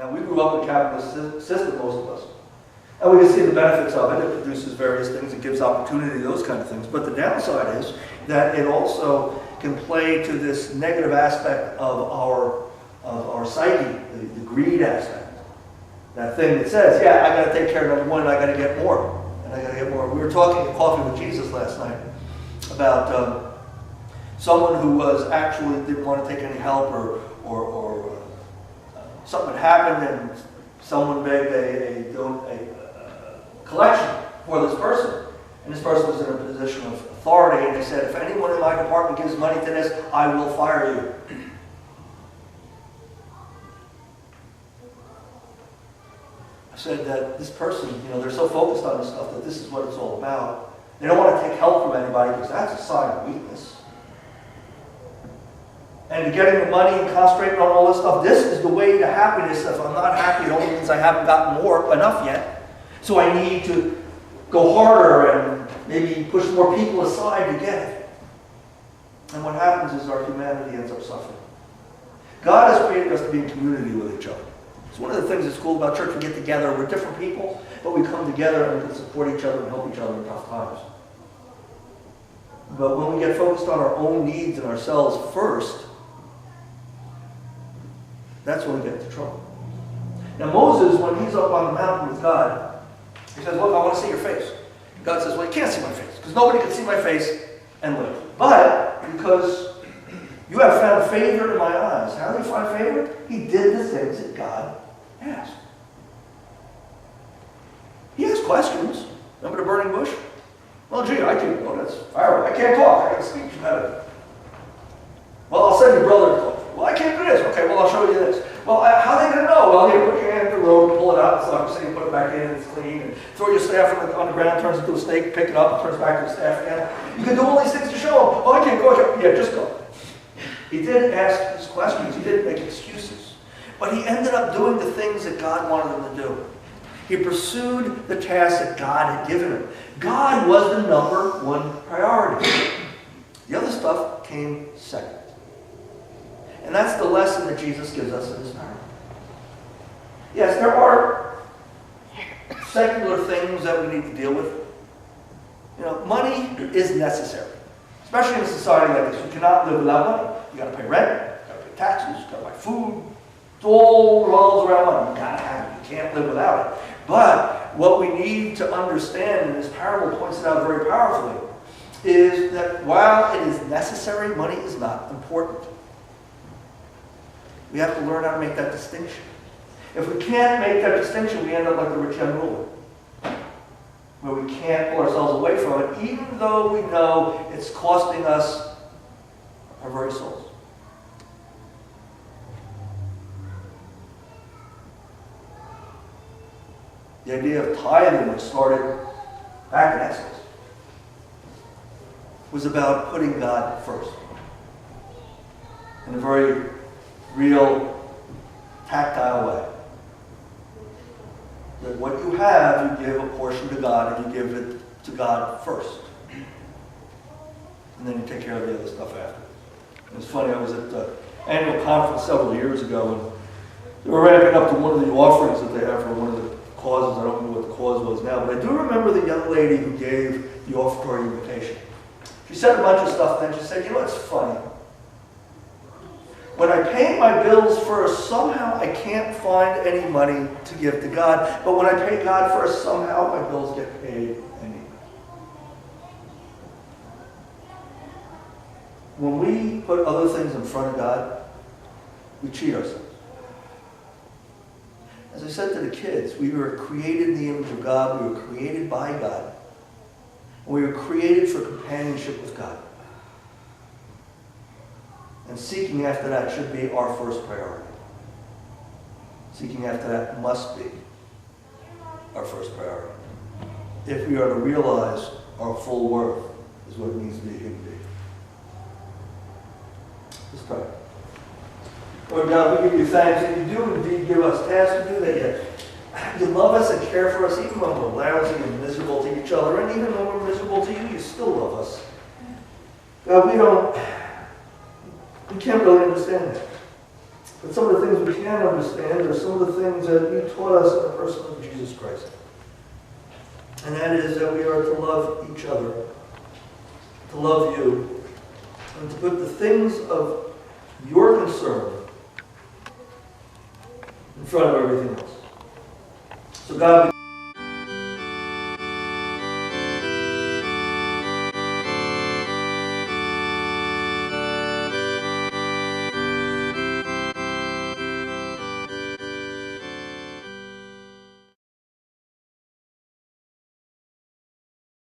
Now, we grew up in a capitalist system, most of us. And we can see the benefits of it. It produces various things. It gives opportunity, those kind of things. But the downside is that it also can play to this negative aspect of our psyche, the greed aspect. That thing that says, yeah, I got to take care of number one, and I got to get more. And I got to get more. We were talking at Coffee with Jesus last night about someone who was actually didn't want to take any help or something had happened and someone begged a collection for this person. And this person was in a position of authority, and they said, if anyone in my department gives money to this, I will fire you. I said that this person, they're so focused on this stuff that this is what it's all about. They don't want to take help from anybody because that's a sign of weakness. And getting the money and concentrating on all this stuff, this is the way to happiness. If I'm not happy, it only means I haven't gotten enough yet. So I need to go harder and maybe push more people aside to get it. And what happens is our humanity ends up suffering. God has created us to be in community with each other. It's one of the things that's cool about church. We get together, we're different people, but we come together and we can support each other and help each other in tough times. But when we get focused on our own needs and ourselves first, that's when we get into trouble. Now Moses, when he's up on the mountain with God, he says, look, I want to see your face. God says, well, you can't see my face, because nobody can see my face and live. But because you have found favor in my eyes. How did he find favor? He did the things that God asked. He has questions. Remember the burning bush? Well, gee, that's fire. I can't talk. I got speech impediment. Well, I'll send your brother to talk. Well, I can't do this. Okay, well, I'll show you this. Well, how are they going to know? Well, here, put your hand in the robe, pull it out. It's like saying, put it back in, and it's clean. And throw your staff on the ground, turns into a snake, pick it up, it turns back to the staff again. You can do all these things to show them. Oh, I can't go. Yeah, just go. He did ask his questions. He didn't make excuses. But he ended up doing the things that God wanted him to do. He pursued the task that God had given him. God was the number one priority. The other stuff came second. And that's the lesson that Jesus gives us in this parable. Yes, there are secular things that we need to deal with. Money is necessary. Especially in a society like this. You cannot live without money. You got to pay rent, you got to pay taxes, you got to buy food. It all revolves around money. You got to have it. You can't live without it. But what we need to understand, and this parable points it out very powerfully, is that while it is necessary, money is not important. We have to learn how to make that distinction. If we can't make that distinction, we end up like the rich young ruler, where we can't pull ourselves away from it, even though we know it's costing us our very souls. The idea of tithing, which started back in Exodus, was about putting God first. In a very real, tactile way. That what you have, you give a portion to God, and you give it to God first. And then you take care of the other stuff after. It was funny, I was at the annual conference several years ago, and they were ramping up to one of the offerings that they have for one of the causes. I don't know what the cause was now, but I do remember the young lady who gave the offertory invitation. She said a bunch of stuff, then she said, it's funny. When I pay my bills first, somehow I can't find any money to give to God. But when I pay God first, somehow my bills get paid anyway. When we put other things in front of God, we cheat ourselves. As I said to the kids, we were created in the image of God. We were created by God. And we were created for companionship with God. And seeking after that should be our first priority. Seeking after that must be our first priority. If we are to realize our full worth is what it means to be a human being. Let's pray. Lord God, we give you thanks that you do indeed give us tasks to do, that you love us and care for us even when we're lousy and miserable to each other, and even when we're miserable to you, you still love us. God, we can't really understand that. But some of the things we can understand are some of the things that you taught us in the person of Jesus Christ. And that is that we are to love each other, to love you, and to put the things of your concern in front of everything else. So God,